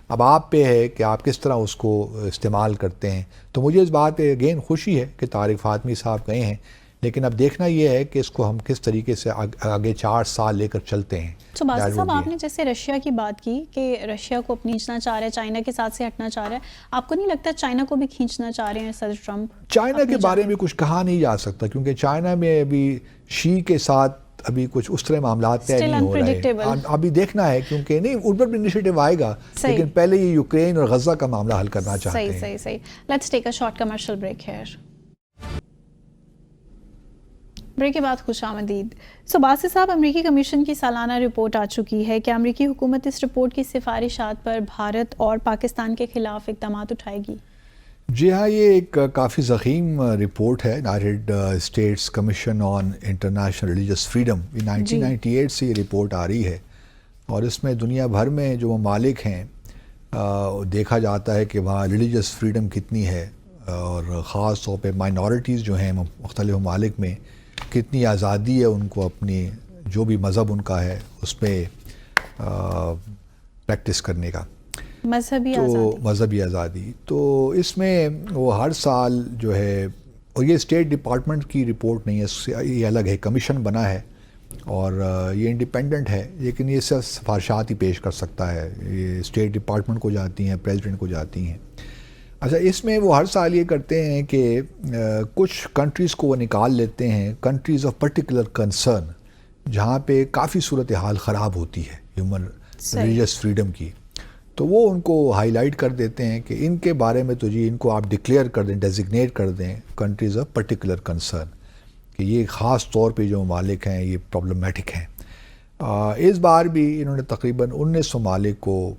اب آپ پہ ہے کہ آپ کس طرح اس کو استعمال کرتے ہیں. تو مجھے اس بات پہ اگین خوشی ہے کہ طارق فاطمی صاحب گئے ہیں, لیکن اب دیکھنا یہ ہے کہ اس کو ہم کس طریقے سے آگے 4 سال لے کر چلتے ہیں. تو باسط صاحب آپ نے جیسے رشیا کی بات کی کہ رشیا کو کھینچنا چاہ رہا ہے, چائنا کے ساتھ سے ہٹنا چاہ رہا ہے, آپ کو نہیں لگتا چائنا کو بھی کھینچنا چاہ رہے ہیں صدر ٹرمپ؟ چائنا کے بارے میں کچھ کہا نہیں جا سکتا کیونکہ چائنا میں ابھی شی کے ساتھ ابھی کچھ اس طرح معاملات طے نہیں ہو رہے ہیں. ابھی دیکھنا ہے کیونکہ نہیں ان پر بھی انیشیٹو آئے گا, لیکن پہلے یہ یوکرین اور غزہ کا معاملہ حل کرنا چاہتے ہیں. صحیح. Let's take a short commercial break here. Break کے بعد خوش آمدید. باسط صاحب, امریکی کمیشن کی سالانہ رپورٹ آ چکی ہے کہ امریکی حکومت اس رپورٹ کی سفارشات پر بھارت اور پاکستان کے خلاف اقدامات اٹھائے گی. جی ہاں, یہ ایک کافی ضخیم رپورٹ ہے, United States Commission on International Religious Freedom. 1998 سے یہ رپورٹ آ رہی ہے, اور اس میں دنیا بھر میں جو ممالک ہیں دیکھا جاتا ہے کہ وہاں ریلیجس فریڈم کتنی ہے, اور خاص طور پہ مائنورٹیز جو ہیں مختلف ممالک میں کتنی آزادی ہے ان کو اپنی جو بھی مذہب ان کا ہے اس پہ پریکٹس کرنے کا, مذہبی آزادی. تو اس میں وہ ہر سال جو ہے, اور یہ اسٹیٹ ڈپارٹمنٹ کی رپورٹ نہیں ہے, یہ الگ ہے, کمیشن بنا ہے اور یہ انڈیپینڈنٹ ہے, لیکن یہ صرف سفارشات ہی پیش کر سکتا ہے. یہ اسٹیٹ ڈپارٹمنٹ کو جاتی ہیں, پریزیڈنٹ کو جاتی ہیں. اچھا, اس میں وہ ہر سال یہ کرتے ہیں کہ کچھ کنٹریز کو وہ نکال لیتے ہیں, کنٹریز آف پرٹیکولر کنسرن, جہاں پہ کافی صورتحال خراب ہوتی ہے ہیومن ریلیجس فریڈم کی. تو وہ ان کو ہائی لائٹ کر دیتے ہیں کہ ان کے بارے میں تو جی ان کو آپ ڈکلیئر کر دیں, ڈیزگنیٹ کر دیں کنٹریز آف پرٹیکولر کنسرن, کہ یہ خاص طور پہ جو ممالک ہیں یہ پرابلمیٹک ہیں. اس بار بھی انہوں نے تقریباً 19 ممالک کو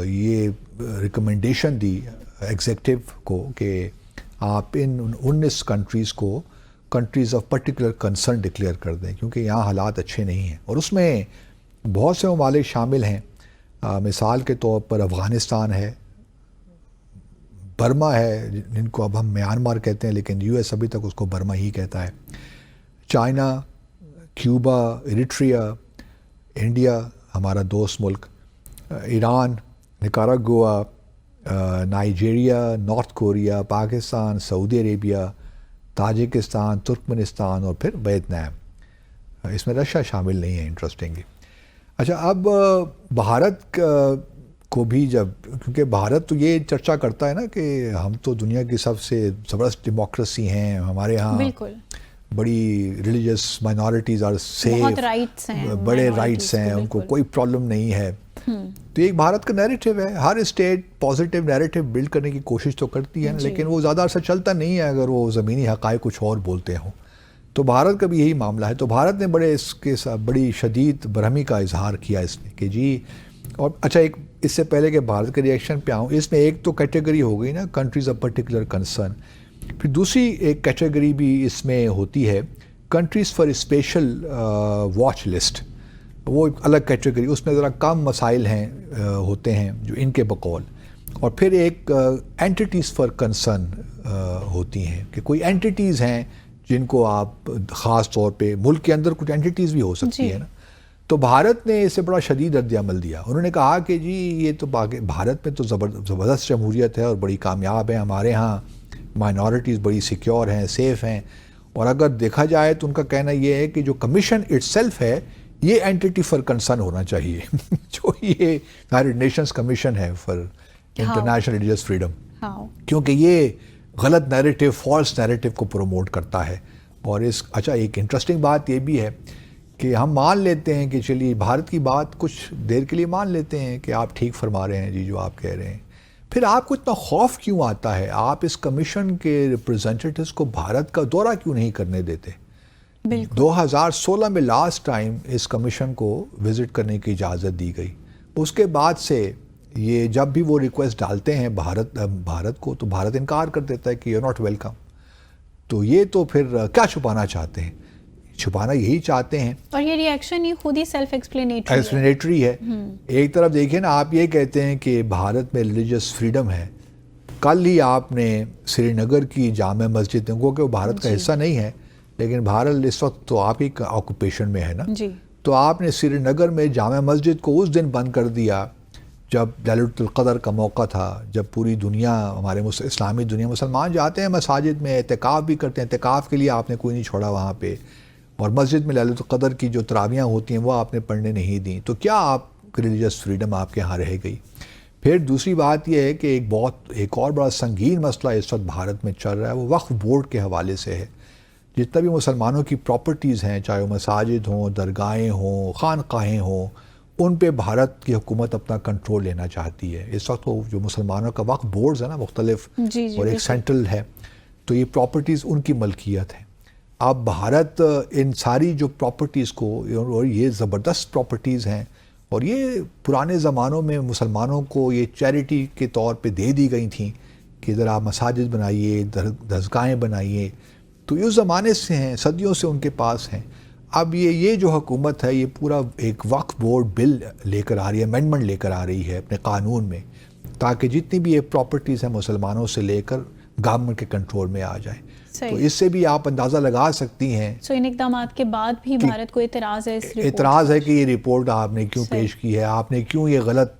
یہ ریکمنڈیشن دی ایگزیکٹو کو کہ آپ ان 19 کنٹریز کو countries of particular concern declare کر دیں، کیونکہ یہاں حالات اچھے نہیں ہیں، اور اس میں بہت سے ممالک شامل ہیں. مثال کے طور پر افغانستان ہے، برما ہے جن کو اب ہم میانمار کہتے ہیں لیکن یو ایس ابھی تک اس کو برما ہی کہتا ہے، چائنا، کیوبا، ایریٹریا، انڈیا ہمارا دوست ملک، Iran, Nicaragua, Nigeria, North Korea, Pakistan, Saudi Arabia, Tajikistan, Turkmenistan اور پھر ویتنام. اس میں رشیا شامل نہیں ہے انٹرسٹنگلی. اچھا، اب بھارت کو بھی جب، کیونکہ بھارت تو یہ چرچا کرتا ہے نا کہ ہم تو دنیا کی سب سے زبردست ڈیموکریسی ہیں، ہمارے ہاں بالکل بڑی ریلیجس مائنورٹیز اور بہت رائٹس ہیں، بڑے رائٹس ہیں، ان کو کوئی پرابلم نہیں ہے. تو ایک بھارت کا نیریٹو ہے، ہر اسٹیٹ پازیٹیو نیریٹو بلڈ کرنے کی کوشش تو کرتی ہے، لیکن وہ زیادہ عرصہ چلتا نہیں ہے اگر وہ زمینی حقائق کچھ اور بولتے ہوں. تو بھارت کا بھی یہی معاملہ ہے. تو بھارت نے بڑے اس کے ساتھ بڑی شدید برہمی کا اظہار کیا اس نے کہ جی. اور اچھا، ایک اس سے پہلے کہ بھارت کے ریئیکشن پہ آؤں، اس میں ایک تو کیٹیگری ہو گئی نا کنٹریز آف پرٹیکولر کنسرن، پھر دوسری ایک کیٹیگری بھی اس میں ہوتی ہے countries for special watch list. وہ ایک الگ کیٹیگری، اس میں ذرا کم مسائل ہیں ہوتے ہیں جو ان کے بقول. اور پھر ایک اینٹیٹیز فار کنسرن ہوتی ہیں کہ کوئی اینٹیٹیز ہیں جن کو آپ خاص طور پہ ملک کے اندر کچھ اینٹیٹیز بھی ہو سکتی ہیں نا. تو بھارت نے اس سے بڑا شدید رد عمل دیا. انہوں نے کہا کہ جی یہ تو بھارت میں تو زبردست جمہوریت ہے اور بڑی کامیاب ہے، ہمارے ہاں مائنورٹیز بڑی سیکیور ہیں، سیف ہیں، اور اگر دیکھا جائے تو ان کا کہنا یہ ہے کہ جو کمیشن اٹ سیلف ہے یہ اینٹی فار کنسرن ہونا چاہیے جو یہ یونائیٹڈ نیشنز کمیشن ہے فار انٹرنیشنل ریلیجیس فریڈم، کیونکہ یہ غلط نیریٹو، فالس نیریٹو کو پروموٹ کرتا ہے. اور اچھا، ایک انٹرسٹنگ بات یہ بھی ہے کہ ہم مان لیتے ہیں کہ چلیے بھارت کی بات کچھ دیر کے لیے مان لیتے ہیں کہ آپ ٹھیک فرما رہے ہیں جی جو آپ کہہ رہے ہیں، پھر آپ کو اتنا خوف کیوں آتا ہے؟ آپ اس کمیشن کے ریپرزینٹیٹیوز کو بھارت کا دورہ کیوں نہیں کرنے دیتے؟ 2016 میں لاسٹ ٹائم اس کمیشن کو وزٹ کرنے کی اجازت دی گئی. اس کے بعد سے یہ جب بھی وہ ریکویسٹ ڈالتے ہیں بھارت کو تو بھارت انکار کر دیتا ہے کہ یو ناٹ ویلکم. تو یہ تو پھر کیا چھپانا چاہتے ہیں؟ چھپانا یہی چاہتے ہیں. اور یہ ری ایکشن ہی خود ہی سیلف ایکسپلینیٹری ہے. ایک طرف دیکھیں نا، آپ یہ کہتے ہیں کہ بھارت میں ریلیجس فریڈم ہے، کل ہی آپ نے سری نگر کی جامع مسجد، کیونکہ وہ بھارت کا حصہ نہیں ہے لیکن بھارت اس وقت تو آپ ہی کا آکوپیشن میں ہے نا، تو آپ نے سری نگر میں جامع مسجد کو اس دن بند کر دیا جب لیلۃ القدر کا موقع تھا، جب پوری دنیا، ہمارے اسلامی دنیا، مسلمان جاتے ہیں مساجد میں، اعتکاف بھی کرتے ہیں، اعتکاف کے لیے آپ نے کوئی نہیں چھوڑا وہاں پہ، اور مسجد میں لیلۃ القدر کی جو تراویحیں ہوتی ہیں وہ آپ نے پڑھنے نہیں دیں. تو کیا آپ ریلیجس فریڈم آپ کے ہاں رہ گئی؟ پھر دوسری بات یہ ہے کہ ایک اور بڑا سنگین مسئلہ اس وقت بھارت میں چل رہا ہے، وہ وقف بورڈ کے حوالے سے ہے. جتنا بھی مسلمانوں کی پراپرٹیز ہیں، چاہے وہ مساجد ہوں، درگاہیں ہوں، خانقاہیں ہوں، ان پہ بھارت کی حکومت اپنا کنٹرول لینا چاہتی ہے. اس وقت وہ جو مسلمانوں کا وقف بورڈز ہیں نا مختلف، اور ایک سینٹرل ہے، تو یہ پراپرٹیز ان کی ملکیت ہے. اب بھارت ان ساری جو پراپرٹیز کو، اور یہ زبردست پراپرٹیز ہیں، اور یہ پرانے زمانوں میں مسلمانوں کو یہ چیریٹی کے طور پہ دے دی گئی تھیں کہ ادھر آپ مساجد بنائیے، درگاہیں بنائیے، تو اس زمانے سے ہیں، صدیوں سے ان کے پاس ہیں. اب یہ جو حکومت ہے یہ پورا ایک وقف بورڈ بل لے کر آ رہی ہے، امینڈمنٹ لے کر آ رہی ہے اپنے قانون میں، تاکہ جتنی بھی یہ پراپرٹیز ہیں مسلمانوں سے لے کر گورنمنٹ کے کنٹرول میں آ جائیں. تو اس سے بھی آپ اندازہ لگا سکتی ہیں. ان اقدامات کے بعد بھی بھارت کو اعتراض ہے، اعتراض ہے کہ یہ رپورٹ آپ نے کیوں پیش کی ہے، آپ نے کیوں یہ غلط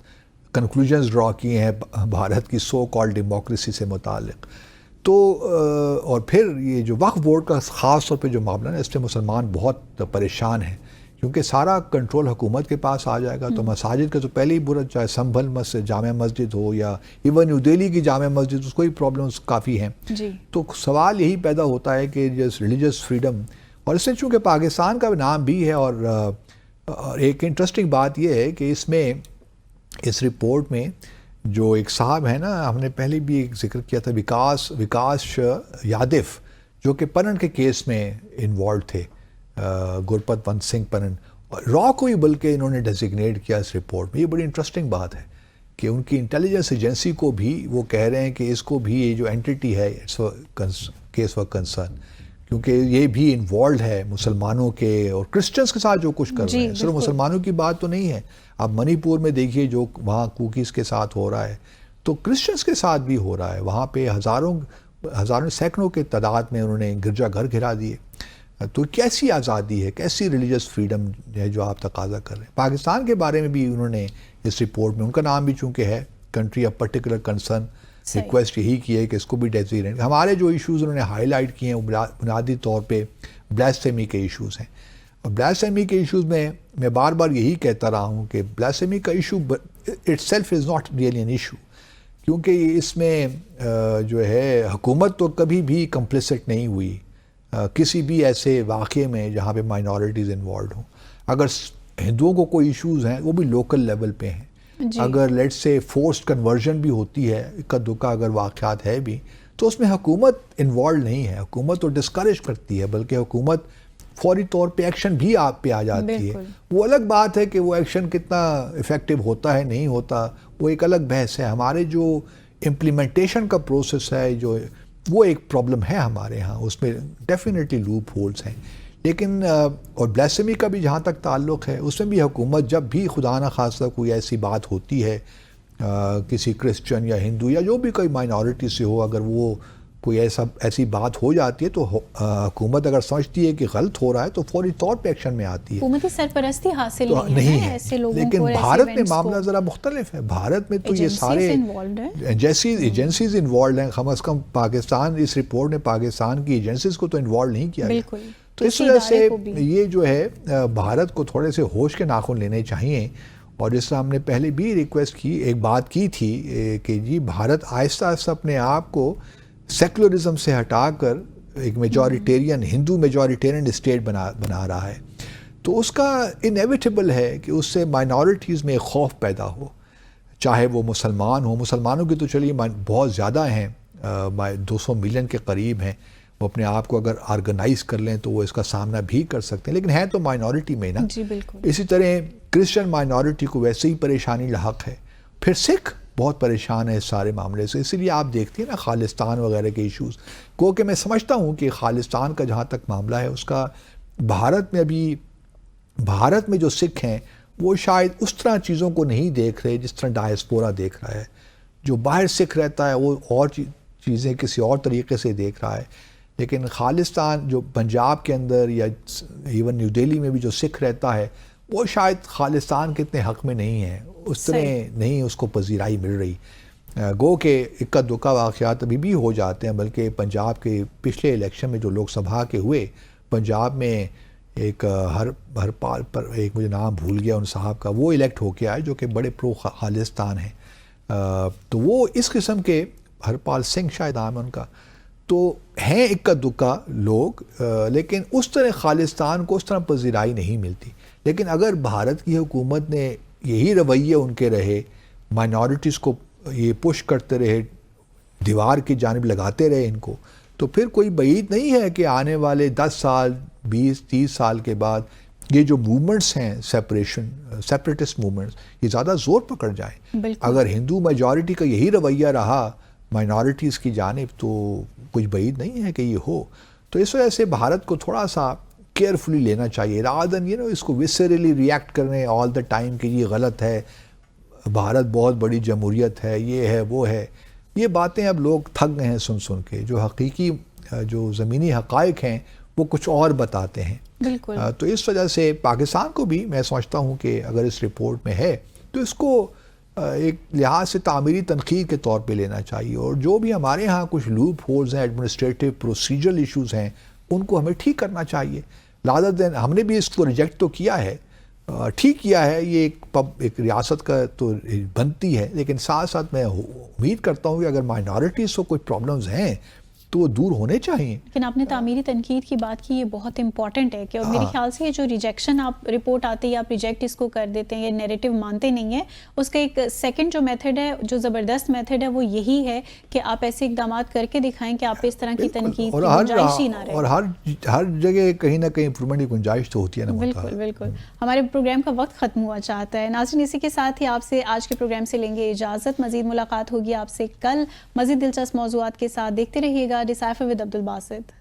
کنکلوژنز ڈرا کیے ہیں بھارت کی سو کال ڈیموکریسی سے متعلق. تو اور پھر یہ جو وقف بورڈ کا خاص طور پہ جو معاملہ ہے، اس پہ مسلمان بہت پریشان ہیں، کیونکہ سارا کنٹرول حکومت کے پاس آ جائے گا. تو مساجد کا تو پہلے ہی برا، چاہے سنبھل مسجد، جامع مسجد ہو یا ایون نیو دہلی کی جامع مسجد، اس کو ہی پرابلمس کافی ہیں. تو سوال یہی پیدا ہوتا ہے کہ جس ریلیجس فریڈم، اور اس سے چونکہ پاکستان کا نام بھی ہے، اور ایک انٹرسٹنگ بات یہ ہے کہ اس رپورٹ میں جو ایک صاحب ہیں نا، ہم نے پہلے بھی ایک ذکر کیا تھا، وکاس یادو، جو کہ پنن کے کیس میں انوالو تھے، گرپت ونت سنگھ پنن، را کو ہی بلکہ انہوں نے ڈیزگنیٹ کیا اس رپورٹ میں. یہ بڑی انٹرسٹنگ بات ہے کہ ان کی انٹیلیجنس ایجنسی کو بھی وہ کہہ رہے ہیں کہ اس کو بھی یہ جو اینٹی ہے کیس آف کنسرن، کیونکہ یہ بھی انوالوڈ ہے مسلمانوں کے اور کرسچنس کے ساتھ جو کچھ کر رہے ہیں. صرف مسلمانوں کی بات تو نہیں ہے. اب منی پور میں دیکھیے جو وہاں کوکیز کے ساتھ ہو رہا ہے تو کرسچنس کے ساتھ بھی ہو رہا ہے. وہاں پہ ہزاروں سینکڑوں کے تعداد میں انہوں نے گرجا گھر گرا دیے. تو کیسی آزادی ہے، کیسی ریلیجس فریڈم ہے جو آپ تقاضا کر رہے ہیں. پاکستان کے بارے میں بھی انہوں نے اس رپورٹ میں، ان کا نام بھی چونکہ ہے country of particular concern, request یہی کی ہے کہ اس کو بھی ڈیزگنیٹ. ہمارے جو ایشوز انہوں نے ہائی لائٹ کیے ہیں وہ بنیادی طور پہ بلیسفیمی کے ایشوز ہیں. اور بلیسفیمی کے ایشوز میں بار بار یہی کہتا رہا ہوں کہ بلیسفیمی کا issue it self is not really an issue, کیونکہ اس میں جو ہے حکومت تو کبھی بھی کمپلیسٹ نہیں ہوئی کسی بھی ایسے واقعے میں جہاں پہ مائنورٹیز انوالوڈ ہوں. اگر ہندوؤں کو کوئی ایشوز ہیں وہ بھی لوکل لیول پہ ہیں. اگر لیٹ سے فورسڈ کنورژن بھی ہوتی ہے، اکا دکا اگر واقعات ہے بھی، تو اس میں حکومت انوالو نہیں ہے. حکومت تو ڈسکریج کرتی ہے، بلکہ حکومت فوری طور پہ ایکشن بھی آپ پہ آ جاتی ہے. وہ الگ بات ہے کہ وہ ایکشن کتنا افیکٹو ہوتا ہے نہیں ہوتا، وہ ایک الگ بحث ہے. ہمارے جو امپلیمنٹیشن کا پروسیس ہے جو وہ ایک پرابلم ہے ہمارے ہاں، اس میں ڈیفینیٹلی لوپ ہولز ہیں. لیکن اور بلیسمی کا بھی جہاں تک تعلق ہے، اس میں بھی حکومت جب بھی خدا نخواستہ کوئی ایسی بات ہوتی ہے کسی کرسچن یا ہندو یا جو بھی کوئی مائنورٹی سے ہو، اگر وہ کوئی ایسی بات ہو جاتی ہے تو حکومت اگر سمجھتی ہے کہ غلط ہو رہا ہے تو فوری طور پہ ایکشن میں آتی ہے. حکومتی سرپرستی حاصل نہیں ہے ایسے لوگوں کو. لیکن بھارت میں معاملہ ذرا مختلف ہے. بھارت میں تو یہ سارے ایجنسیز انوالوڈ ہیں. کم از کم پاکستان اس رپورٹ نے پاکستان کی ایجنسیز کو تو انوالو نہیں کیا گیا. تو اس وجہ سے یہ جو ہے بھارت کو تھوڑے سے ہوش کے ناخن لینے چاہیے. اور جس طرح ہم نے پہلے بھی ریکویسٹ کی، ایک بات کی تھی کہ جی بھارت آہستہ آہستہ اپنے آپ کو سیکولرزم سے ہٹا کر ایک میجورٹیرین ہندو میجورٹیرین اسٹیٹ بنا رہا ہے. تو اس کا انیویٹیبل ہے کہ اس سے مائنورٹیز میں خوف پیدا ہو، چاہے وہ مسلمان ہوں. مسلمانوں کی تو چلیے بہت زیادہ ہیں، 200 ملین کے قریب ہیں. وہ اپنے آپ کو اگر آرگنائز کر لیں تو وہ اس کا سامنا بھی کر سکتے ہیں، لیکن ہیں تو مائنورٹی میں نا. جی بالکل. اسی طرح کرسچن مائنورٹی کو ویسے ہی پریشانی لاحق ہے. پھر سکھ بہت پریشان ہے اس سارے معاملے سے. اسی لیے آپ دیکھتے ہیں نا خالصتان وغیرہ کے ایشوز کو، کہ میں سمجھتا ہوں کہ خالصتان کا جہاں تک معاملہ ہے اس کا بھارت میں جو سکھ ہیں وہ شاید اس طرح چیزوں کو نہیں دیکھ رہے جس طرح ڈائسپورا دیکھ رہا ہے. جو باہر سکھ رہتا ہے وہ اور چیزیں کسی اور طریقے سے دیکھ رہا ہے. لیکن خالصتان جو پنجاب کے اندر یا ایون نیو دہلی میں بھی جو سکھ رہتا ہے وہ شاید خالصتان کے اتنے حق میں نہیں ہے، اس طرح نہیں اس کو پذیرائی مل رہی. گو کہ اکا دکا واقعات ابھی بھی ہو جاتے ہیں. بلکہ پنجاب کے پچھلے الیکشن میں جو لوک سبھا کے ہوئے، پنجاب میں ایک ہر پال پر ایک مجھے نام بھول گیا ان صاحب کا، وہ الیکٹ ہو کے آئے جو کہ بڑے پرو خالصتان ہیں. تو وہ اس قسم کے ہرپال سنگھ شاید نام ہے ان کا، تو ہیں اکا دکا لوگ، لیکن اس طرح خالصتان کو اس طرح پذیرائی نہیں ملتی. لیکن اگر بھارت کی حکومت نے یہی رویے ان کے رہے، مائنورٹیز کو یہ پش کرتے رہے، دیوار کی جانب لگاتے رہے ان کو، تو پھر کوئی بعید نہیں ہے کہ آنے والے 10 سال 20-30 سال کے بعد یہ جو موومنٹس ہیں سیپریٹسٹ موومنٹس، یہ زیادہ زور پکڑ جائیں. اگر ہندو میجورٹی کا یہی رویہ رہا مائنورٹیز کی جانب تو کچھ بعید نہیں ہے کہ یہ ہو. تو اس وجہ سے بھارت کو تھوڑا سا کیئرفلی لینا چاہیے، رادر دین اس کو وسرلی ریئیکٹ کرنے آل دا ٹائم کہ یہ غلط ہے، بھارت بہت بڑی جمہوریت ہے، یہ ہے وہ ہے. یہ باتیں اب لوگ تھک گئے ہیں سن کے. جو حقیقی جو زمینی حقائق ہیں وہ کچھ اور بتاتے ہیں. بالکل. تو اس وجہ سے پاکستان کو بھی میں سمجھتا ہوں کہ اگر اس رپورٹ میں ہے تو اس کو ایک لحاظ سے تعمیری تنقید کے طور پہ لینا چاہیے. اور جو بھی ہمارے ہاں کچھ لوپ ہولز ہیں، ایڈمنسٹریٹو پروسیجرل ایشوز ہیں، ان کو ہمیں ٹھیک کرنا چاہیے. رادر دین ہم نے بھی اس کو ریجیکٹ تو کیا ہے، ٹھیک کیا ہے، یہ ایک ریاست کا تو بنتی ہے، لیکن ساتھ ساتھ میں امید کرتا ہوں کہ اگر مائنورٹیز کو کوئی پرابلمز ہیں تو وہ دور ہونے چاہیے. لیکن آپ نے تعمیری تنقید کی بات کی, یہ بہت امپورٹنٹ ہے کہ, اور میرے خیال سے یہ جو ریجیکشن آپ رپورٹ آتی ہے آپ ریجیکٹ اس کو کر دیتے ہیں, یہ نیریٹو مانتے نہیں ہیں, اس کا ایک سیکنڈ جو میتھڈ ہے, جو زبردست میتھڈ ہے, وہ یہی ہے کہ آپ ایسے اقدامات کر کے دکھائیں کہ آپ اس طرح کی تنقید کی گنجائش ہی نہ رہے. اور ہر جگہ کہیں نہ کہیں امپرومنٹ کی گنجائش تو ہوتی ہے نا. بالکل بالکل. ہمارے پروگرام کا وقت ختم ہوا چاہتا ہے. ناظرین, اسی کے ساتھ ہی آپ سے آج کے پروگرام سے لیں گے اجازت. مزید ملاقات ہوگی آپ سے کل مزید دلچسپ موضوعات کے ساتھ. دیکھتے رہیے گا ڈیسائفر ود عبد الباسط.